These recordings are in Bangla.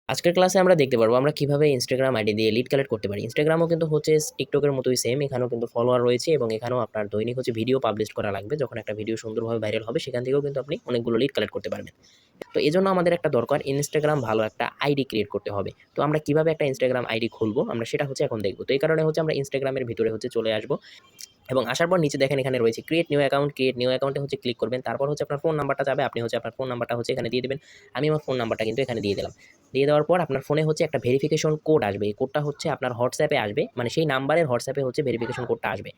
আজকের ক্লাসে আমরা দেখতে পারবো আমরা কিভাবে ইনস্টাগ্রাম আইডি দিয়ে লিড কালেক্ট করতে পারি। ইনস্টাগ্রামও কিন্তু হচ্ছে টিকটকের মতোই সেম, এখানেও কিন্তু ফলোয়ার রয়েছে এবং এখানেও আপনার দৈনিক হচ্ছে ভিডিও পাবলিশ করা লাগবে। যখন একটা ভিডিও সুন্দরভাবে ভাইরাল হবে সেখান থেকেও কিন্তু আপনি অনেকগুলো লিড কালেক্ট করতে পারবেন। তো এজন্য আমাদের একটা দরকার ইনস্টাগ্রাম ভালো একটা আইডি ক্রিয়েট করতে হবে। তো আমরা কিভাবে একটা ইনস্টাগ্রাম আইডি খুলবো আমরা সেটা হচ্ছে এখন দেখব। তো এই কারণে হচ্ছে আমরা ইনস্টাগ্রামের ভিতরে হচ্ছে চলে আসবো এবং আসার পর নিচে দেখেন এখানে রয়েছে create new account. Create new অ্যাকাউন্টে হচ্ছে ক্লিক করবেন। তারপর হচ্ছে আপনার ফোন নাম্বারটা যাবে। আপনি হচ্ছে আপনার ফোন নাম্বারটা হচ্ছে এখানে দিয়ে দিবেন। আমি আমার ফোন নাম্বারটা কিন্তু এখানে দিয়ে দিলাম। দিয়ে দেওয়ার পর আপনার ফোনে হচ্ছে একটা ভেরিফিকেশন কোড আসবে। এই কোডটা হচ্ছে আপনার হোয়াটসঅ্যাপে আসবে। মানে সেই নাম্বারের হোয়াটসঅ্যাপে হচ্ছে ভেরিফিকেশন কোডটা আসবে।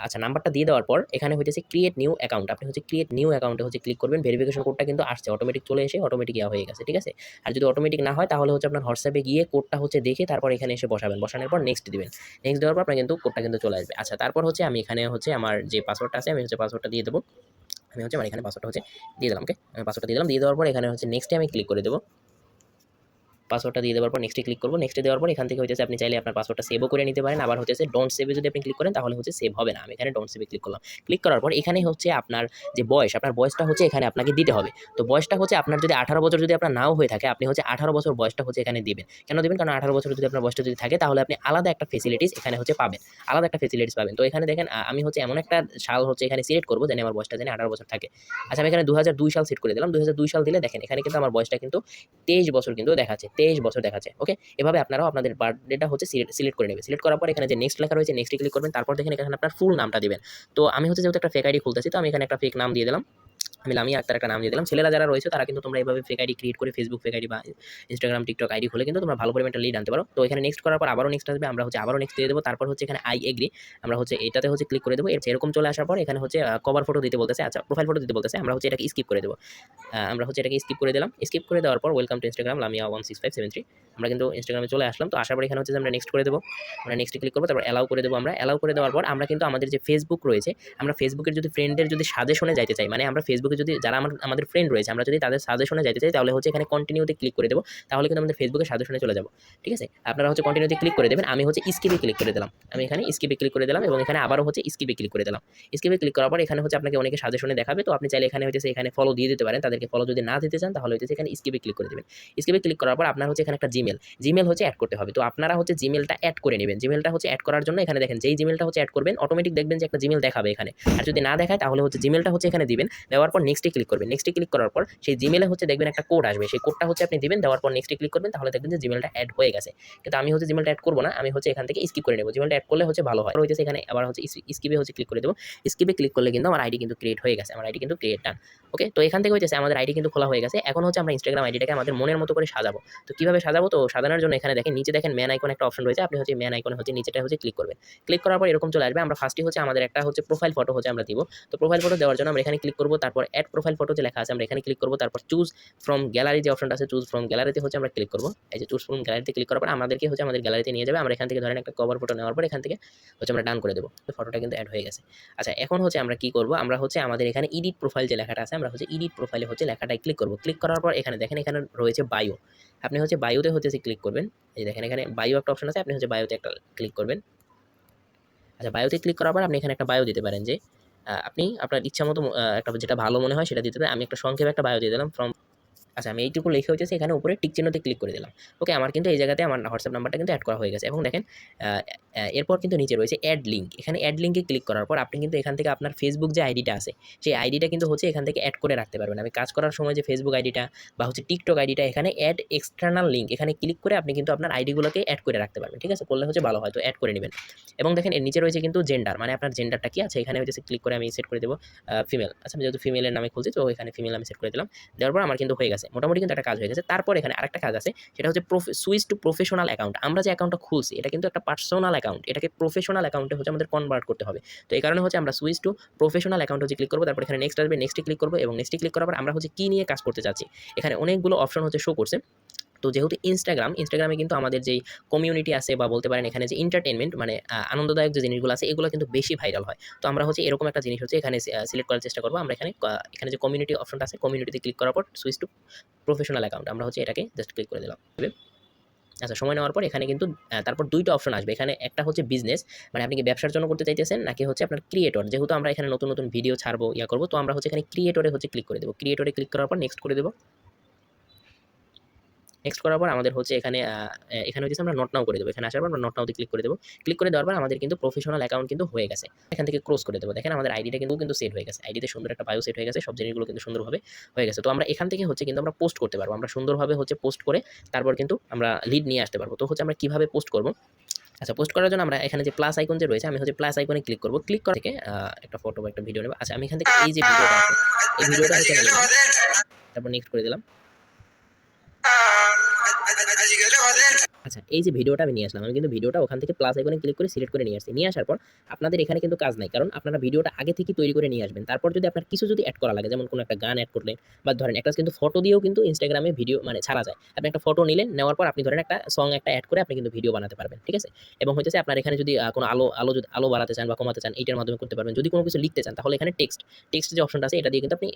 আচ্ছা, নাম্বারটা দিয়ে দেওয়ার পর এখানে হইতেছে ক্রিয়েট নিউ অ্যাকাউন্ট। আপনি হচ্ছে ক্রিয়েট নিউ অ্যাকাউন্টে হচ্ছে ক্লিক করবেন। ভেরিফিকেশন কোডটা কিন্তু আসছে, অটোমেটিক চলে এসে অটোমেটিক ইয়া হয়ে গেছে। ঠিক আছে? আর যদি অটোমেটিক না হয় তাহলে হচ্ছে আপনার হোয়াটসঅ্যাপে গিয়ে কোডটা হচ্ছে দেখে তারপর এখানে এসে বসাবেন। বসানোর পর নেক্সট দিবেন। নেক্সট দেওয়ার পর আপনার কিন্তু কোডটা কিন্তু চলে আসবে। আচ্ছা, তারপর হচ্ছে আমি এখানে হচ্ছে আমার যে পাসওয়ার্ডটা আছে আমি হচ্ছে পাসওয়ার্ডটা দিয়ে দেবো। আমি হচ্ছে আমার এখানে পাসওয়ার্ডটা হচ্ছে দিয়ে দিলাম। ওকে, আমি পাসওয়ার্ডটা দিয়ে দিলাম। দিয়ে দেওয়ার পর এখানে হচ্ছে নেক্সটে আমি ক্লিক করে দেবো। পাসওয়ার্ডটা দিয়ে দেওয়ার পর নেক্সটে ক্লিক করব। নেক্সটে দেওয়ার পর এখান থেকে হচ্ছে আপনি চাইলে আপনার পাসওয়ার্ডটা সেভও করে নিতে পারেন। আবার হচ্ছে ডোন্ট সেভে যদি আপনি ক্লিক করেন তাহলে হচ্ছে সেভ হবে না। আমি এখানে ডোন্ট সেভে ক্লিক করলাম। ক্লিক করার পর এখানে হচ্ছে আপনার যে বয়স, আপনার বয়সটা হচ্ছে এখানে আপনাকে দিতে হবে। তো বয়সটা হচ্ছে আপনার যদি 18 বছর যদি আপনার নাও হয়ে থাকে, আপনি হচ্ছে 18 বছর বয়সটা হচ্ছে এখানে দিবেন। কেন দিবেন? কারণ 18 বছর যদি আপনার বয়সটা যদি থাকে তাহলে আপনি আলাদা একটা ফেসিলিটিস এখানে হচ্ছে পাবেন। আলাদা একটা ফেসিলিটিস পাবেন। তো এখানে দেখেন আমি হচ্ছে এমন একটা সাল হচ্ছে এখানে সিলেক্ট করব যেন আমার বয়সটা যেন 18 বছর থাকে। আচ্ছা, আমি এখানে 2002 সাল সেট করে দিলাম। 2002 সাল দিলে দেখেন এখানে কিন্তু আমার বয়সটা কিন্তু 23 বছর কিন্তু দেখাচ্ছে। 23 বছর দেখাচ্ছে। ওকে? এভাবে আপনারাও আপনাদের বার্থডেটা হচ্ছে সিলেক্ট করে নেবেন। সিলেক্ট করার পর এখানে যে নেক্সট লেখা রয়েছে নেক্সটে ক্লিক করবেন। তারপর দেখেন এখানে আপনার ফুল নামটা দিবেন। তো আমি হচ্ছে যেহেতু একটা ফেক আইডি খুলতেছি তো আমি এখানে একটা ফেক নাম দিয়ে দিলাম। আমি লামিয়া আক্তার একটা নাম দিয়ে দিলাম। ছেলেরা যারা রয়েছে তারা কিন্তু তোমরা এভাবে ফেক আইডি ক্রিয়েট করে ফেসবুক ফেক আইডি বা ইনস্টাগ্রাম, টিকটক আইডি খুলে কিন্তু তোমরা ভালো পরিমাণে লিড আনতে পারো। তো এখানে নেক্সট করার পর আবারও নেক্সট আসবে। আমরা হচ্ছে আবারও নেক্সট দিয়ে দেবো। তারপর হচ্ছে এখানে আই এগ্রি। আমরা হচ্ছে এটাতে হচ্ছে ক্লিক করে দেবো। এরকম চলে আসার পর এখানে হচ্ছে কভার ফটো দিতে বলতেছে। আচ্ছা, প্রোফাইল ফটো দিতে বলতেছে। আমরা হচ্ছে এটাকে স্কিপ করে দেবো। আমরা হচ্ছে এটাকে স্কিপ করে দিলাম। স্কিপ করে দেওয়ার পর ওয়েলকাম টু ইনস্টাগ্রাম লামিয়া 16573। আমরা কিন্তু ইনস্টাগ্রামে চলে আসলাম। তো আসার পর এখানে হচ্ছে আমরা নেক্সট করে দেবো। আমরা নেক্সটে ক্লিক করবো। তারপর অ্যালাউ করে দেবো। আমরা অ্যালাউ করে দেওয়ার পর আমরা কিন্তু আমাদের যে ফেসবুক রয়েছে, আমরা ফেসবুকের যদি ফ্রেন্ডের যদি সাজেশনে যাইতে চাই, মানে আমরা ফেসবুকে যদি যারা আমাদের ফ্রেন্ড রয়েছে আমরা যদি তাদের সাজেশনে যাইতে চাই তাহলে হচ্ছে এখানে কন্টিনিউতে ক্লিক করে দেবো। তাহলে কিন্তু আমাদের ফেসবুকের সাজেশনে চলে যাবো। ঠিক আছে? আপনারা হচ্ছে কন্টিনিউতে ক্লিক করে দেবেন। আমি হচ্ছে স্কিপে ক্লিক করে দিলাম। আমি এখানে স্কিপে ক্লিক করে দিলাম এবং এখানে আবারও হচ্ছে স্কিপে ক্লিক করে দিলাম। স্কিপে ক্লিক করার পর এখানে হচ্ছে আপনাকে অনেকে সাজেশনে দেখাবে। তো আপনি চাইলে এখানে হচ্ছে এখানে ফলো দিয়ে দিতে পারেন। তাদেরকে ফলো যদি না দিতে চান তাহলে হচ্ছে এখানে স্কিপে ক্লিক করে দিবেন। স্কিপে ক্লিক করার পর আপনার হচ্ছে এখানে একটা জিমেল হচ্ছে এড করতে হবে। তো আপনারা হচ্ছে জিমেলটা এড করে নেবেন। জিমেলটা হচ্ছে এড করার জন্য এখানে দেখেন যেই জিমেলটা হচ্ছে এড করবেন অটোমেটিক দেখবেন যে একটা জিমেল দেখাবে এখানে। আর যদি না দেখায় তাহলে হচ্ছে জিমেলটা হচ্ছে এখানে দিবেন। দেওয়ার পর নেক্সটে ক্লিক করবেন। নেক্সটে ক্লিক করার পর সেই জিমেলে হচ্ছে দেখবেন একটা কোড আসবে। সেই কোডটা হচ্ছে আপনি দিবেন। দেওয়ার পর নেক্সটে ক্লিক করবেন তাহলে দেখবেন যে জিমেলটা এড হয়ে গেছে। কিন্তু আমি হচ্ছে জিমেলটা এড করব না। আমি হচ্ছে এখান থেকে স্কিপ করে নেব। জিমেলটা এড করলে হচ্ছে ভালো হয়। হইতেছে এখানে আবার হচ্ছে স্কিপে হচ্ছে ক্লিক করে দেব। স্কিপে ক্লিক করলে কিন্তু আমার আইডি কিন্তু ক্রিয়েট হয়ে গেছে। আমার আইডি কিন্তু ক্রিয়েট ডান। ওকে? তো এখান থেকে হইতেছে আমাদের আইডি কিন্তু খোলা হয়ে গেছে। এখন হচ্ছে আমরা ইনস্টাগ্রাম আইডিটাকে আমাদের মনের মতো করে সাজাবো। তো কিভাবে সাজাবো? তো সাজানোর জন্য এখানে দেখেন নিচে দেখেন ম্যান আইকন একটা অপশন রয়েছে। আপনি হচ্ছে ম্যান আইকনে হচ্ছে নিচেটা হচ্ছে ক্লিক করবেন। ক্লিক করার পর এরকম চলে আসবে। আমরা ফার্স্টে হচ্ছে আমাদের একটা হচ্ছে প্রোফাইল ফটো হচ্ছে আমরা দিব। তো প্রোফাইল ফটো দেওয়ার জন্য আমরা এখানে ক্লিক করব। তারপর এড প্রোফাইল ফটো যে লেখা আছে আমরা এখানে ক্লিক করব। তারপর চুজ ফ্রম গ্যালারি যে অপশনটা আছে চুজ ফ্রম গ্যালারিতে হচ্ছে আমরা ক্লিক করব। এই যে চুজ ফ্রম গ্যালারিতে ক্লিক করার পর আমাদেরকে হচ্ছে আমাদের গ্যালারিতে নিয়ে যাবে। আমরা এখান থেকে ধরেন একটা কভার ফটো নেওয়ার পর এখান থেকে হচ্ছে আমরা ডান করে দেব। তো ফটোটা কিন্তু এড হয়ে গেছে। আচ্ছা, এখন হচ্ছে আমরা কি করব? আমরা হচ্ছে আমাদের এখানে এডিট প্রোফাইল যে লেখাটা আছে আমরা হচ্ছে এডিট প্রোফাইলে হচ্ছে লেখাটায় ক্লিক করব। ক্লিক করার পর এখানে দেখেন এখানে রয়েছে বায়ো। আপনি হচ্ছে বায়োতে হচ্ছে ক্লিক করবেন। এই দেখেন এখানে বায়ো একটা অপশন আছে। আপনি হচ্ছে বায়োতে একটা ক্লিক করবেন। আচ্ছা, বায়োতে ক্লিক করার পর আপনি এখানে একটা বায়ো দিতে পারেন যে আপনি আপনার ইচ্ছামতো একটা যেটা ভালো মনে হয় সেটা দিতে পারেন। আমি একটা সংক্ষেপে একটা বায়ো দিয়ে দিলাম ফ্রম। আচ্ছা, আমি এইটুকু লিখে হচ্ছে এখানে উপরে টিক চিহ্নতে ক্লিক করে দিলাম। ওকে, আমার কিন্তু এই জায়গাতে আমার হোয়াটসঅ্যাপ নাম্বারটা কিন্তু এড করা হয়ে গেছে এবং দেখেন আ এরপর কিন্তু নিচে রয়েছে এড লিঙ্ক। এখানে এড লিঙ্কে ক্লিক করার পর আপনি কিন্তু এখান থেকে আপনার ফেসবুক যে আইডিটা আছে সেই আইডিটা কিন্তু হচ্ছে এখান থেকে এড করে রাখতে পারবেন। আমি কাজ করার সময় যে ফেসবুক আইডিটা বা হচ্ছে টিকটক আইডিটা এখানে এড এক্সটার্নাল লিঙ্ক এখানে ক্লিক করে আপনি কিন্তু আপনার আইডিগুলোকে এড করে রাখতে পারবেন। ঠিক আছে? করলে হচ্ছে ভালো হয়। তো এড করে নিবেন এবং দেখেন এর নিচে রয়েছে কিন্তু জেন্ডার, মানে আপনার জেন্ডারটা কি আছে এখানে হচ্ছে ক্লিক করে আমি সেট করে দেব ফিমেল। আচ্ছা, আমি যেহেতু ফিমেলের নামে খুলছি তো এখানে ফিমেল আমি সেট করে দিলাম। দেওয়ার পর আমার কিন্তু হয়ে গেছে। মোটামুটি কিন্তু একটা কাজ হয়ে গেছে। তারপর এখানে আরেকটা কাজ আছে। সেটা হচ্ছে সুইচ টু প্রফেশনাল অ্যাকাউন্ট। আমরা যে অ্যাকাউন্টটা খুলছি এটা কিন্তু একটা পার্সোনাল অ্যাকাউন্ট। এটাকে প্রফেশনাল অ্যাকাউন্টে হচ্ছে আমাদের কনভার্ট করতে হবে। তো এই কারণে হচ্ছে আমরা সুইচ টু প্রফেশনাল অ্যাকাউন্ট হচ্ছে ক্লিক করব। তারপর এখানে নেক্সট আসবে। নেক্সটে ক্লিক করব এবং নেক্সটে ক্লিক করার পর আমরা হচ্ছে কি নিয়ে কাজ করতে চাচ্ছি। এখানে অনেকগুলো অপশন হচ্ছে শো করছে। তো যেহেতু ইনস্টাগ্রামে কিন্তু আমাদের যেই কমিউনিটি আছে বা বলতে পারেন এখানে যে এন্টারটেইনমেন্ট মানে আনন্দদায়ক যে জিনিসগুলো আছে এগুলো কিন্তু বেশি ভাইরাল হয়। তো আমরা হচ্ছে এরকম একটা জিনিস হচ্ছে এখানে সিলেক্ট করার চেষ্টা করব। আমরা এখানে যে কমিউনিটি অপশনটা আছে কমিউনিটিতে ক্লিক করার পর সুইচ টু প্রফেশনাল অ্যাকাউন্ট আমরা হচ্ছে এটাকে জাস্ট ক্লিক করে দিলাম। আচ্ছা, সময় নেওয়ার পর এখানে কিন্তু তারপর ২ টা অপশন আসবে। এখানে একটা হচ্ছে বিজনেস, মানে আপনি কি ব্যবসার জন্য করতে চাইতেছেন নাকি হচ্ছে আপনার ক্রিয়েটর। যেহেতু আমরা এখানে নতুন ভিডিও ছাড়বো, করব। তো আমরা হচ্ছে এখানে ক্রিয়েটরে হচ্ছে ক্লিক করে দেব। ক্রিয়েটরে ক্লিক করার পর নেক্সট করে দেব। নেক্সট করার পর আমাদের হচ্ছে এখানে হচ্ছে আমরা নট নাও করে দেবো। এখানে আসার পর আমরা নট নাওতে ক্লিক করে দেবো। ক্লিক করে দেওয়ার পর আমাদের কিন্তু প্রফেশনাল অ্যাকাউন্ট কিন্তু হয়ে গেছে। এখান থেকে ক্লোজ করে দেবো। দেখেন আমাদের আইডিটা কিন্তু সেট হয়ে গেছে। আইডিতে সুন্দর একটা বায়ো সেট হয়ে গেছে। সব জিনিসগুলো কিন্তু সুন্দরভাবে হয়ে গেছে। তো আমরা এখান থেকে হচ্ছে কিন্তু আমরা পোস্ট করতে পারবো। আমরা সুন্দরভাবে হচ্ছে পোস্ট করে তারপর কিন্তু আমরা লিড নিয়ে আসতে পারবো। তো হচ্ছে আমরা কিভাবে পোস্ট করব? আচ্ছা, পোস্ট করার জন্য আমরা এখানে যে প্লাস আইকন যে রয়েছে, আমি হচ্ছে প্লাস আইকনে ক্লিক করব। ক্লিক করা থেকে একটা ফটো বা একটা ভিডিও নেব। আচ্ছা, আমি এখান থেকে এই যে ভিডিওটা আছে, এই ভিডিওটা হচ্ছে আমি নিলাম। তারপর নেক্সট করে দিলাম। আচ্ছা, এই যে ভিডিওটা আমি নিয়ে আসলাম, আমি কিন্তু ভিডিওটা ওখান থেকে প্লাস আইকনে ক্লিক করে সিলেক্ট করে নিয়ে আসছি। নিয়ে আসার পর আপনাদের এখানে কিন্তু কাজ নাই, কারণ আপনারা ভিডিওটা আগে থেকেই তৈরি করে নিয়ে আসবেন। তারপর যদি আপনার কিছু যদি অ্যাড করা লাগে, যেমন কোনো একটা গান অ্যাড করলেন, বা ধরেন একটা কিন্তু ফটো দিয়েও কিন্তু ইনস্টাগ্রামে ভিডিও মানে ছাড়া যায়। আপনি একটা ফটো নিলেন, নেওয়ার পর আপনি ধরেন একটা সং একটা অ্যাড করে আপনি কিন্তু ভিডিও বানাতে পারবেন, ঠিক আছে? এবং হচ্ছে আপনার এখানে যদি কোনো আলো বাড়াতে চান বা কমাতে চান, এইটার মাধ্যমে করতে পারবেন। যদি কোনো কিছু লিখতে চান, তাহলে এখানে টেক্সট যে অপশনটা আছে, এটা দিয়ে কিন্তু আপনি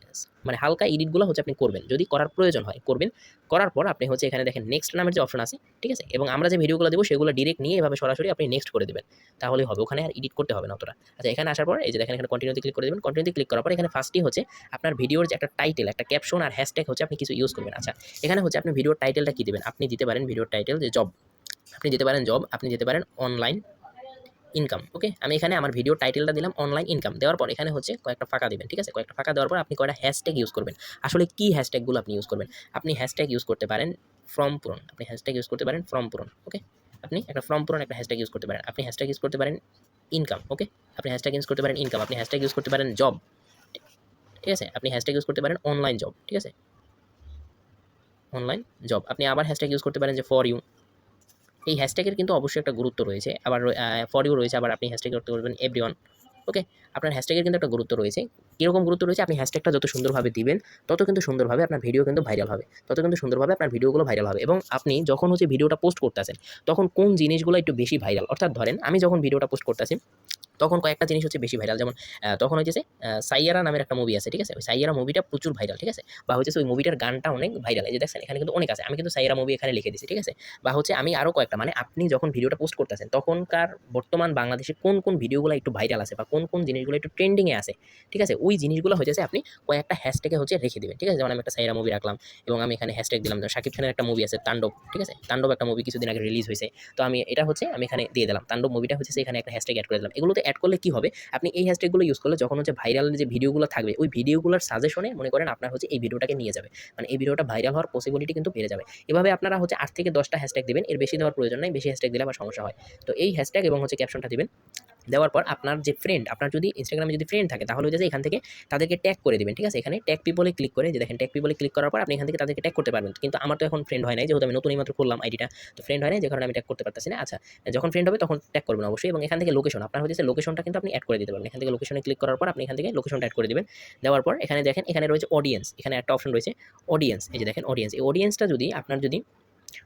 মানে হালকা এডিটগুলো হচ্ছে আপনি করবেন। যদি করার প্রয়োজন হয় করবেন। করার পর আপনি হচ্ছে এখানে দেখেন নেক্সট নামের যে অপশন আছে, ঠিক আছে? এবং আমরা যে ভিডিওগুলো দেবো সেগুলো ডিরেক্ট নিয়ে এভাবে সরাসরি আপনি নেক্সট করে দিবেন। তাহলেই হবে, ওখানে আর এডিট করতে হবে না অতটা। আচ্ছা, এখানে আসার পর এই যে দেখেন এখানে কন্টিনিউতে ক্লিক করে দিবেন। কন্টিনিউতে ক্লিক করার পর এখানে ফার্স্টেই হচ্ছে আপনার ভিডিওর যে একটা টাইটেল, একটা ক্যাপশন আর হ্যাশট্যাগ হচ্ছে আপনি কিছু ইউজ করবেন। আচ্ছা, এখানে হচ্ছে আপনি ভিডিওর টাইটেলটা কি দিবেন? আপনি দিতে পারেন ভিডিওর টাইটেল যে জব, আপনি দিতে পারেন জব, আপনি দিতে পারেন অনলাইন ইনকাম। ওকে, আমি এখানে আমার ভিডিও টাইটেলটা দিলাম অনলাইন ইনকাম। দেওয়ার পর এখানে হচ্ছে কয়েকটা ফাঁকা দিবেন, ঠিক আছে? কয়েকটা ফাঁকা দেওয়ার পর আপনি কয়েকটা হ্যাশট্যাগ ইউজ করবেন। আসলে কি হ্যাশট্যাগুলো আপনি ইউজ করবেন? আপনি হ্যাশট্যাগ ইউজ করতে পারেন ফর্ম পূরণ, আপনি হ্যাশট্যাগ ইউজ করতে পারেন ফর্ম পূরণ। ওকে, আপনি একটা ফর্ম পূরণ একটা হ্যাশট্যাগ ইউজ করতে পারেন। আপনি হ্যাশট্যাগ ইউজ করতে পারেন ইনকাম। ওকে, আপনি হ্যাশট্যাগ ইউজ করতে পারেন ইনকাম। আপনি হ্যাশট্যাগ ইউজ করতে পারেন জব, ঠিক আছে? আপনি হ্যাশট্যাগ ইউজ করতে পারেন অনলাইন জব, ঠিক আছে? Online job. আপনি আবার হ্যাশট্যাগ ইউজ করতে পারেন যে ফর ইউ। এই হ্যাশট্যাগের কিন্তু অবশ্যই একটা গুরুত্ব রয়েছে। আবার ফর ইউ রয়েছে, আবার আপনি হ্যাশট্যাগ করতে পারবেন এভরিওয়ান। ওকে, আপনার হ্যাশট্যাগের কিন্তু একটা গুরুত্ব রয়েছে। কীরকম গুরুত্ব রয়েছে? আপনি হ্যাশট্যাগটা যত সুন্দরভাবে দিবেন, তত কিন্তু সুন্দরভাবে আপনার ভিডিও কিন্তু ভাইরাল হবে। তত কিন্তু সুন্দরভাবে আপনার ভিডিওগুলো ভাইরাল হবে। এবং আপনি যখন হচ্ছে ভিডিওটা পোস্ট করতেছেন, তখন কোন জিনিসগুলো একটু বেশি ভাইরাল? অর্থাৎ ধরেন আমি যখন ভিডিওটা পোস্ট করতেছি, তখন কয়েকটা জিনিস হচ্ছে বেশি ভাইরাল। যেমন তখন হচ্ছে সাইয়ারা নামের একটা মুভি আছে, ঠিক আছে? ওই সাইয়ারা মুভিটা প্রচুর ভাইরাল, ঠিক আছে? বা হচ্ছে ওই মুভিটার গানটা অনেক ভাইরাল। এই যে দেখছেন এখানে কিন্তু অনেক আছে। আমি কিন্তু সাইয়ারা মুভি এখানে লিখে দিছি, ঠিক আছে? বা হচ্ছে আমি আরও কয়েকটা, মানে আপনি যখন ভিডিওটা পোস্ট করতেছেন, তখনকার বর্তমান বাংলাদেশে কোন ভিডিওগুলো একটু ভাইরাল আছে বা কোন জিনিসগুলো একটু ট্রেন্ডিং এ আছে, ঠিক আছে? ওই জিনিসগুলো হচ্ছে আপনি কয়েকটা হ্যাশট্যাগে হচ্ছে রেখে দিবেন, ঠিক আছে? যেমন আমি একটা সাইয়ারা মুভি রাখলাম এবং আমি এখানে হ্যাশট্যাগ দিলাম। যেমন শাকিব খানের একটা মুভি আছে তাণ্ডব, ঠিক আছে? তাণ্ডব একটা মুভি কিছুদিন আগে রিলিজ হয়েছে। তো আমি এটা হচ্ছে আমি এখানে দিয়ে দিলাম। তাণ্ডব মুভিটা হচ্ছে এখানে একটা হ্যাশট্যাগ এড করে দিলাম। এগুলোতে এড করলে কি হবে? আপনি এই হ্যাশট্যাগুলো ইউজ করলে যখন হচ্ছে ভাইরাল যে ভিডিওগুলো থাকবে, ওই ভিডিওগুলোর সাজেশনে মনে করেন আপনার হচ্ছে এই ভিডিওটাকে নিয়ে যাবে। মানে এই ভিডিওটা ভাইরাল হওয়ার পসিবিলিটি কিন্তু বেড়ে যাবে। এভাবে আপনারা হচ্ছে 8 থেকে 10টা হ্যাশট্যাগ দিবেন। এর বেশি দেওয়ার প্রয়োজন নাই। বেশি হ্যাশট্যাগ দিলে আবার সমস্যা হয়। তো এই হ্যাশট্যাগ এবং হচ্ছে ক্যাপশনটা দিবেন। দেওয়ার পর আপনার যে ফ্রেন্ড, আপনার যদি ইনস্টাগ্রামে যদি ফ্রেন্ড থাকে, তাহলে হচ্ছে যে এখান থেকে তাদেরকে ট্যাগ করে দিবেন, ঠিক আছে? এখানে ট্যাগ পিপলে ক্লিক করে যে দেখেন ট্যাগ পিপলে ক্লিক করার পর আপনি এখান থেকে তাদেরকে ট্যাগ করতে পারবেন। কিন্তু আমার তো এখন ফ্রেন্ড হয় নাই, যেহেতু আমি নতুন এইমাত্র করলাম আইডিটা। তো ফ্রেন্ড হয় নাই, যে কারণে আমি ট্যাগ করতে পারতেছি না। আচ্ছা, যখন ফ্রেন্ড হবে তখন ট্যাগ করবেন অবশ্যই। এবং এখান থেকে লোকেশন, আপনার হচ্ছে লোকেশনটা কিন্তু আপনি অ্যাড করে দিতে পারবেন। এখান থেকে লোকেশনে ক্লিক করার পর আপনি এখান থেকে লোকেশনটা অ্যাড করে দিবেন। দেওয়ার পর এখানে দেখেন এখানে রয়েছে অডিয়েন্স, এখানে একটা অপশন রয়েছে অডিয়েন্স। এই যে দেখেন অডিয়েন্স, এই অডিয়েন্সটা যদি আপনার যদি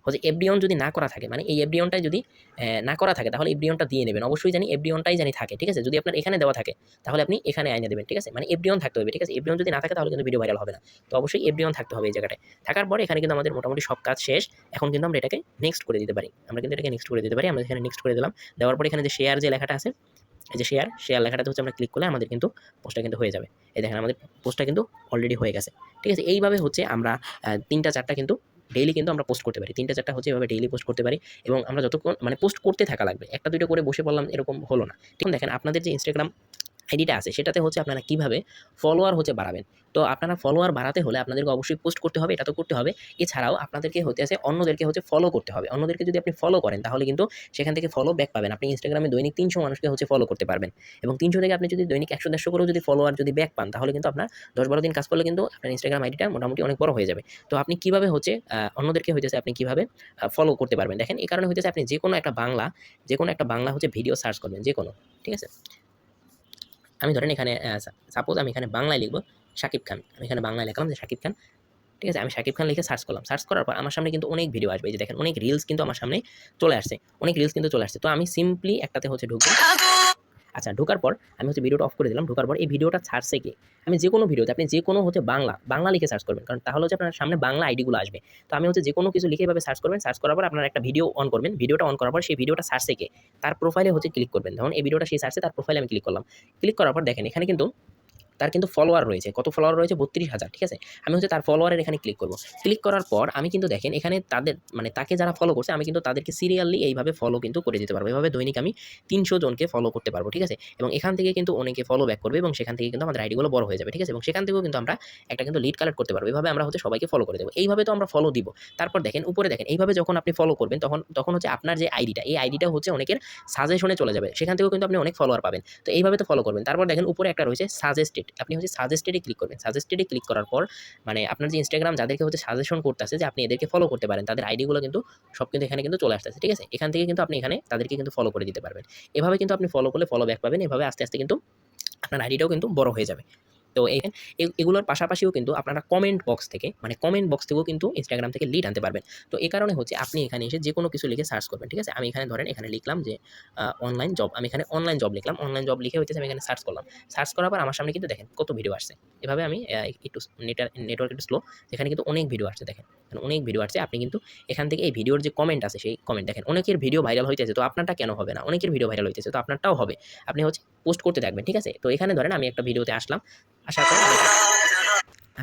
হচ্ছে এফডিওন যদি না করা থাকে, মানে এই এফডিওনটাই যদি না করা থাকে, তাহলে এফডিওনটা দিয়ে নেবেন। অবশ্যই জানি এফডিওনটাই জানি থাকে, ঠিক আছে? যদি আপনার এখানে দেওয়া থাকে, তাহলে আপনি এখানে আইনে দেবেন, ঠিক আছে? মানে এফডিওন থাকতে হবে, ঠিক আছে? এফডিওন যদি না থাকে তাহলে কিন্তু ভিডিও ভাইরাল হবে না। তো অবশ্যই এফডিওন থাকতে হবে এই জায়গাটায়। থাকার পরে এখানে কিন্তু আমাদের মোটামুটি সব কাজ শেষ। এখন কিন্তু আমরা এটাকে নেক্সট করে দিতে পারি। আমরা কিন্তু এটাকে নেক্সট করে দিতে পারি। আমরা এখানে নেক্সট করে দিলাম। দেওয়ার পরে এখানে যে শেয়ার যে লেখাটা আছে, এই যে শেয়ার লেখাটাতে হচ্ছে আমরা ক্লিক করলে আমাদের কিন্তু পোস্টটা কিন্তু হয়ে যাবে। এই দেখেন আমাদের পোস্টটা কিন্তু অলরেডি হয়ে গেছে, ঠিক আছে? এইভাবে হচ্ছে আমরা 3টা 4টা কিন্তু ডেইলি কিন্তু আমরা পোস্ট করতে পারি। 3টা 4টা হচ্ছে এভাবে ডেইলি পোস্ট করতে পারি। এবং আমরা যতক্ষণ মানে পোস্ট করতে থাকা লাগবে। 1টা 2টা করে বসে পড়লাম এরকম হলো না। ঠিক দেখেন আপনাদের যে ইনস্টাগ্রাম আইডিটা আছে, সেটাতে হচ্ছে আপনারা কিভাবে ফলোয়ার হচ্ছে বাড়াবেন। তো আপনারা ফলোয়ার বাড়াতে হলে আপনাদেরকে অবশ্যই পোস্ট করতে হবে, এটা তো করতে হবে। এছাড়াও আপনাদেরকে হচ্ছে অন্যদেরকে হচ্ছে ফলো করতে হবে। অন্যদেরকে যদি আপনি ফলো করেন, তাহলে কিন্তু সেখান থেকে ফলো ব্যাক পাবেন। আপনি ইনস্টাগ্রামে দৈনিক 300 মানুষকে হচ্ছে ফলো করতে পারবেন। এবং 300 থেকে আপনি যদি দৈনিক 100-150 করেও যদি ফলোয়ার যদি ব্যাক পান, তাহলে কিন্তু আপনার 10-12 দিন কাজ করলে কিন্তু আপনার ইনস্টাগ্রাম আইডিটা মোটামুটি অনেক বড় হয়ে যাবে। তো আপনি কিভাবে হচ্ছে অন্যদেরকে হইতেছে আপনি কিভাবে ফলো করতে পারবেন? দেখেন, এই কারণে হইতেছে আপনি যেকোনো একটা বাংলা হচ্ছে ভিডিও সার্চ করবেন, যেকোনো, ঠিক আছে? আমি ধরেন এখানে সাপোজ আমি এখানে বাংলায় লিখব শাকিব খান। আমি এখানে বাংলায় লিখলাম যে শাকিব খান, ঠিক আছে? আমি শাকিব খান লিখে সার্চ করলাম। সার্চ করার পর আমার সামনে কিন্তু অনেক ভিডিও আসবে। এই যে দেখেন অনেক রিলস কিন্তু আমার সামনে চলে আসছে। তো আমি সিম্পলি একটাতে হচ্ছে ঢুকবো। আচ্ছা, ঢোকার পর আমি হচ্ছে ভিডিওটা অফ করে দিলাম। ঢোকার পর এই ভিডিওটা ছাড়ছে কে? আমি যেকোনো ভিডিওতে আপনি যেকোনো হচ্ছে বাংলা লিখে সার্চ করবেন। কারণ তাহলে হচ্ছে আপনার সামনে বাংলা আইডিগুলো আসবে। তো আমি হচ্ছে যেকোনো কিছু লিখে এভাবে সার্চ করবেন। সার্চ করার পর আপনারা একটা ভিডিও অন করবেন। ভিডিওটা অন করার পর সেই ভিডিওটা ছাড়ছে কে? তার প্রোফাইলে হচ্ছে ক্লিক করবেন। ধরুন এই ভিডিওটা সে ছাড়ছে, তার প্রোফাইলে আমি ক্লিক করলাম। ক্লিক করার পর দেখেন এখানে কিন্তু তার কিন্তু ফলোয়ার রয়েছে, কত ফলোয়ার রয়েছে 32,000, ঠিক আছে? আমি হচ্ছে তার ফলোয়ারের এখানে ক্লিক করব। ক্লিক করার পর আমি কিন্তু দেখেন এখানে তাদের মানে তাকে যারা ফলো করছে আমি কিন্তু তাদেরকে সিরিয়ালি এইভাবে ফলো কিন্তু করে দিতে পারবো। এভাবে দৈনিক আমি 300 জনকে ফলো করতে পারবো, ঠিক আছে? এবং এখান থেকে কিন্তু অনেকে ফলো ব্যাক করবে এবং সেখান থেকে কিন্তু আমাদের আইডিগুলো বড় হয়ে যাবে, ঠিক আছে? এবং সেখান থেকেও কিন্তু আমরা একটা কিন্তু লিড কালেক্ট করতে পারবো। এভাবে আমরা হচ্ছে সবাইকে ফলো করে দেবো। এইভাবে তো আমরা ফলো দিব। তারপর দেখেন উপরে দেখেন এইভাবে যখন আপনি ফলো করবেন তখন হচ্ছে আপনার যে আইডিটা, এই আইডিটা হচ্ছে অনেকের সাজেশনে চলে যাবে। সেখান থেকেও কিন্তু আপনি অনেক ফলোয়ার পাবেন। তো এইভাবে তো ফলো করবেন। তারপর দেখেন উপরে একটা রয়েছে সাজেস্টেড। আপনি হচ্ছে সাজেস্টেডে ক্লিক করবেন। সাজেস্টেডে ক্লিক করার পর মানে আপনার যে Instagram যাদেরকে হচ্ছে সাজেশন করতেছে যে আপনি এদেরকে ফলো করতে পারেন, তাদের আইডিগুলো কিন্তু সব কিন্তু এখানে কিন্তু চলে আসতেছে, ঠিক আছে? এখান থেকে কিন্তু আপনি এখানে তাদেরকে কিন্তু ফলো করে দিতে পারবেন। এভাবে কিন্তু আপনি ফলো করলে ফলো ব্যাক পাবেন। এভাবে আস্তে, আস্তে কিন্তু আপনার আইডিটাও কিন্তু বড় হয়ে যাবে। তো এগুলোর পাশাপাশিও কিন্তু আপনারা কমেন্ট বক্স থেকে মানে কমেন্ট বক্স থেকেও কিন্তু Instagram থেকে লিড আনতে পারবেন। তো এই কারণে হচ্ছে আপনি এখানে এসে যেকোনো কিছু লিখে সার্চ করবেন, ঠিক আছে? আমি এখানে ধরেন এখানে লিখলাম যে অনলাইন জব। আমি এখানে অনলাইন জব লিখলাম। অনলাইন জব লিখে হইতেছে আমি এখানে সার্চ করলাম। সার্চ করার পর আমার সামনে কিন্তু দেখেন কত ভিডিও আসছে। এভাবে আমি একটু নেটওয়ার্ক একটু স্লো। এখানে কিন্তু অনেক ভিডিও আসছে দেখেন। এখানে অনেক ভিডিও আসছে। আপনি কিন্তু এখান থেকে এই ভিডিওর যে কমেন্ট আছে সেই কমেন্ট দেখেন। অনেকের ভিডিও ভাইরাল হইতেছে তো আপনারটা কেন হবে না? অনেকের ভিডিও ভাইরাল হইতেছে তো আপনারটাও হবে। আপনি হচ্ছে পোস্ট করতে থাকবেন, ঠিক আছে? তো এখানে ধরেন আমি একটা ভিডিওতে আসলাম।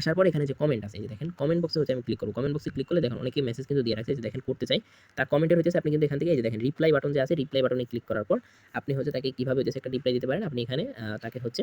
আসার পর এখানে যে কমেন্ট আছে এই যে দেখেন কমেন্ট বক্সে হচ্ছে আমি ক্লিক করব। কমেন্ট বক্সে ক্লিক করলে দেখেন অনেকেই মেসেজ কিন্তু দিয়ে রাখছে যে দেখেন করতে চাই। তার কমেন্টের হইতেছে আপনি কিন্তু এখান থেকে এই যে দেখেন রিপ্লাই বাটন যে আছে রিপ্লাই বাটনে ক্লিক করার পর আপনি হচ্ছে তাকে কিভাবে হইতেছে একটা রিপ্লাই দিতে পারেন। আপনি এখানে তাকে হচ্ছে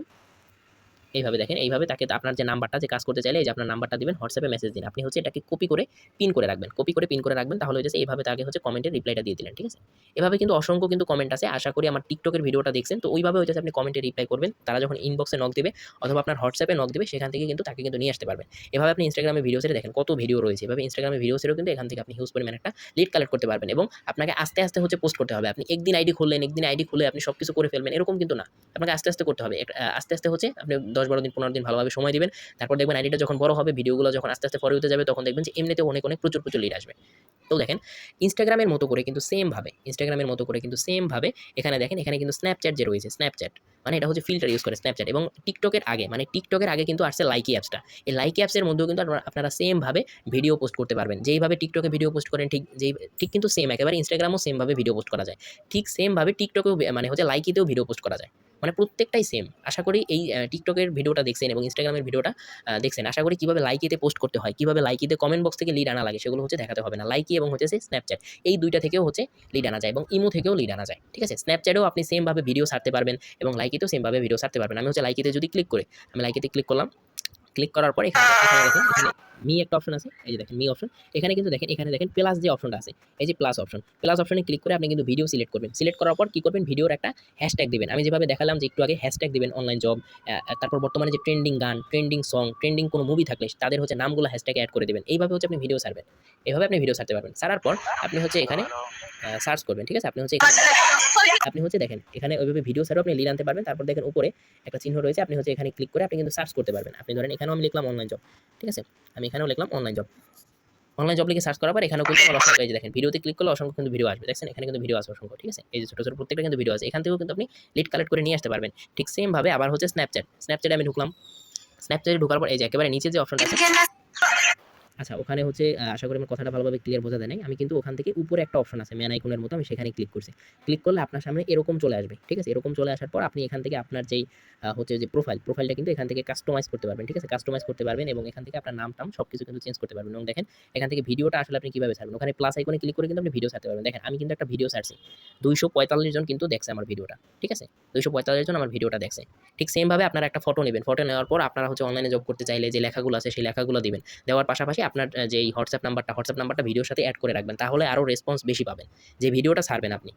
এইভাবে দেখেন, এইভাবে তাকে আপনার যে নাম্বারটা যে কাজ করতে চাইলে এই যে আপনার নাম্বারটা দিবেন, হোয়াটসঅ্যাপে মেসেজ দিন। আপনি হচ্ছে এটাকে কপি করে পিন করে রাখবেন। কপি করে পিন করে রাখবেন তাহলে হচ্ছে এইভাবে তাকে হচ্ছে কমেন্টের রিপ্লাইটা দিয়ে দিলেন, ঠিক আছে? এভাবে কিন্তু অসংখ্য কিন্তু কমেন্ট আছে। আশা করি আমার টিকটকের ভিডিওটা দেখছেন। তো ওইভাবে হচ্ছে আপনি কমেন্টে রিপ্লাই করবেন। তারা যখন ইনবক্সে নক দিবে অথবা আপনার হোয়াটসঅ্যাপে নক দিবে সেখান থেকে কিন্তু তাকে কিন্তু নিয়ে আসতে পারবেন। এভাবে আপনি ইনস্টাগ্রামে ভিডিও ছেড়ে দেখেন কত ভিডিও রয়েছে। এভাবে ইনস্টাগ্রামে ভিডিও ছেড়েও কিন্তু এখান থেকে আপনি হিউজ পরিমাণে একটা লিড কালেক্ট করতে পারবেন এবং আপনাকে আস্তে, আস্তে হচ্ছে পোস্ট করতে হবে। আপনি একদিন আইডি খুললেন, একদিন আইডি খুলে আপনি সবকিছু করে ফেলবেন এরকম কিন্তু না। আপনাকে আস্তে, আস্তে করতে হবে। আস্তে, আস্তে হচ্ছে আপনি ১০-১২ দিন ১৫ দিন ভালোভাবে সময় দিবেন। তারপর দেখবেন আইডিটা যখন বড় হবে, ভিডিওগুলো যখন আস্তে, আস্তে ফর ইউতে যাবে তখন দেখবেন যে এমনিতেও অনেক, অনেক প্রচুর, প্রচুর লিড আসবে। তো দেখেন Instagram এর মতো করে কিন্তু সেম ভাবে এখানে দেখেন এখানে কিন্তু Snapchat যে রয়েছে Snapchat মানে এটা হচ্ছে ফিল্টার ইউজ করে Snapchat এবং TikTok এর আগে কিন্তু আসছে লাইকি অ্যাপসটা। এই লাইকি অ্যাপস এর মধ্যেও কিন্তু আপনারা সেম ভাবে ভিডিও পোস্ট করতে পারবেন। যেইভাবে TikTok এ ভিডিও পোস্ট করেন ঠিক কিন্তু সেম একেবারে Instagram ও সেম ভাবে ভিডিও পোস্ট করা যায়। ঠিক সেম ভাবে TikTok এও মানে হচ্ছে লাইকিতেও ভিডিও পোস্ট করা যায়। মানে প্রত্যেকটাই সেম। আশা করি এই TikTok এর ভিডিওটা দেখছেন এবং Instagram এর ভিডিওটা দেখছেন। আশা করি কিভাবে লাইকিতে পোস্ট করতে হয়, কিভাবে লাইকিতে কমেন্ট বক্স থেকে লিড আনা লাগে সেগুলো হচ্ছে দেখাতে হবে না। লাইকি এবং হচ্ছে Snapchat এই ২ টা থেকেও হচ্ছে লিড আনা যায় এবং ইমো থেকেও লিড আনা যায়। ঠিক আছে? Snapchat এও আপনি সেম ভাবে ভিডিও ছাড়তে পারবেন এবং লাইকিতেও সেম ভাবে ভিডিও ছাড়তে পারবেন। আমি হচ্ছে লাইকিতে যদি ক্লিক করি, আমি লাইকিতে ক্লিক করলাম। ক্লিক করার পর এখানে দেখেন এখানে মি একটা অপশন আছে। এই যে দেখেন মি অপশন। এখানে দেখেন প্লাস যে অপশনটা আছে। এই যে প্লাস অপশন। প্লাস অপশনে ক্লিক করে আপনি কিন্তু ভিডিও সিলেক্ট করবেন। সিলেক্ট করার পর কি করবেন? ভিডিওর একটা হ্যাশট্যাগ দিবেন। আমি যেভাবে দেখালাম যে একটু আগে হ্যাশট্যাগ দিবেন অনলাইন জব। তারপর বর্তমানে যে ট্রেন্ডিং গান, ট্রেন্ডিং সং, ট্রেন্ডিং কোনো মুভি থাকলে তাদের হচ্ছে নামগুলো হ্যাশট্যাগে এড করে দিবেন। এইভাবে হচ্ছে আপনি ভিডিও ছাড়বেন। এভাবে আপনি ভিডিও ছাড়তে পারবেন। ছাড়ার পর আপনি হচ্ছে এখানে সার্চ করবেন। ঠিক আছে? আপনি হচ্ছে দেখেন এখানে ওইভাবে ভিডিও ছাড়াও আপনি লিড আনতে পারবেন। তারপর দেখেন উপরে একটা চিহ্ন রয়েছে। আপনি হচ্ছে এখানে ক্লিক করে আপনি কিন্তু সার্চ করতে পারবেন। আপনি ধরেন এখানেও আমি লিখলাম অনলাইন জব। ঠিক আছে? আমি এখানেও লিখলাম অনলাইন জব। অনলাইন জব লিখে সার্চ করার পর এখানেও কিন্তু আমার অসংখ্য এই যে দেখেন ভিডিওতে ক্লিক করলে অসংখ্য কিন্তু ভিডিও আসবে। দেখছেন? এখানে কিন্তু ভিডিও আছে অসংখ্য। ঠিক আছে? এই যে ছোট, ছোট প্রত্যেকটা কিন্তু ভিডিও আছে। এখান থেকেও কিন্তু আপনি লিড কালেক্ট করে নিয়ে আসতে পারবেন। ঠিক সেম ভাবে আবার হচ্ছে Snapchat। Snapchat এ আমি ঢুকলাম। Snapchat এ ঢোকার পর এই যে একেবারে নিচে যে অপশনটা আছে আচ্ছা ওখানে হচ্ছে আশা করি আমার কথাটা ভালোভাবে ক্লিয়ার বোঝা যায় নাই। আমি কিন্তু ওখান থেকে উপরে একটা অপশন আছে ম্যান আইকনের মতো আমি সেখানে ক্লিক করছি। ক্লিক করলে আপনার সামনে এরকম চলে আসবে। ঠিক আছে? এরকম চলে আসার পর আপনি এখান থেকে আপনার যেই হচ্ছে যে প্রোফাইলটা কিন্তু এখান থেকে কাস্টমাইজ করতে পারবেন। ঠিক আছে? কাস্টমাইজ করতে পারবেন এবং এখান থেকে আপনার নাম-টাম সবকিছু কিন্তু চেঞ্জ করতে পারবেন এবং দেখেন এখান থেকে ভিডিওটা আসলে আপনি কিভাবে ছাড়বেন। ওখানে প্লাস আইকনে ক্লিক করে কিন্তু আপনি ভিডিও ছাড়তে পারবেন। দেখেন আমি কিন্তু একটা ভিডিও ছাড়ছি। ২৪৫ জন কিন্তু দেখছে আমার ভিডিওটা। ঠিক আছে? ২৪৫ জন আমার ভিডিওটা দেখছে। ঠিক সেম ভাবে আপনারা একটা ফটো নিবেন। ফটো নেওয়ার পর আপনারা হচ্ছে অনলাইনে জব করতে চাইলে যে লেখাগুলো আছে সেই লেখাগুলো দিবেন। দেওয়ার পাশাপাশি আপনার যেই হোয়াটসঅ্যাপ নাম্বারটা ভিডিওর সাথে এড করে রাখবেন। তাহলে আরো রেসপন্স বেশি পাবেন। যে ভিডিওটা ছাড়বেন আপনি।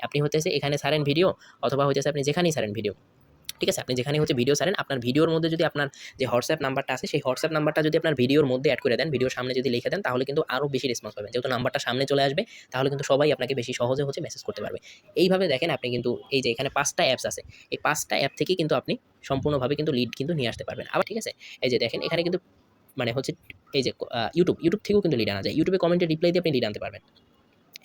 আপনি হইতেছে এখানে ছাড়েন ভিডিও অথবা হইতেছে আপনি যেখানেই ছাড়েন ভিডিও। ঠিক আছে? আপনি যেখানেই হচ্ছে ভিডিও ছাড়েন, আপনার ভিডিওর মধ্যে যদি আপনার যে হোয়াটসঅ্যাপ নাম্বারটা আছে, সেই হোয়াটসঅ্যাপ নাম্বারটা যদি আপনার ভিডিওর মধ্যে এড করে দেন, ভিডিওর সামনে যদি লিখে দেন, তাহলে কিন্তু আরো বেশি রেসপন্স পাবেন। যেহেতু নাম্বারটা সামনে চলে আসবে, তাহলে কিন্তু সবাই আপনাকে বেশি সহজে হচ্ছে মেসেজ করতে পারবে। এইভাবে দেখেন আপনি কিন্তু এই যে এখানে ৫ টা অ্যাপস আছে। এই ৫ টা অ্যাপ থেকে কিন্তু আপনি সম্পূর্ণভাবে কিন্তু লিড কিন্তু নিয়ে আসতে পারবেন। আবার ঠিক আছে? এই যে দেখেন এখানে কিন্তু মানে হচ্ছে এই যে ইউটিউব থেকেও কিন্তু লিড আনা যায়। ইউটিউবে কমেন্টে রিপ্লাই দিয়ে আপনি লিড আনতে পারবেন।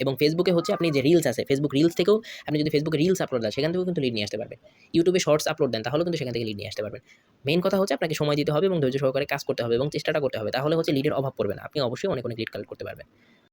এবং ফেসবুকে হচ্ছে আপনি যে রিলস আছে, ফেসবুক রিলস থেকেও আপনি যদি ফেসবুকে রিলস আপলোড দেন, সেখান থেকেও কিন্তু লিড নিয়ে আসতে পারবেন। ইউটিউবে শর্টস আপলোড দেন, তাহলেও কিন্তু সেখান থেকে লিড নিয়ে আসতে পারবেন। মেইন কথা হচ্ছে আপনাকে সময় দিতে হবে এবং ধৈর্য সহকারে কাজ করতে হবে এবং চেষ্টাটা করতে হবে। তাহলে হচ্ছে লিডের অভাব পড়বে না। আপনি অবশ্যই অনেক, অনেক লিড কালেক্ট করতে পারবেন।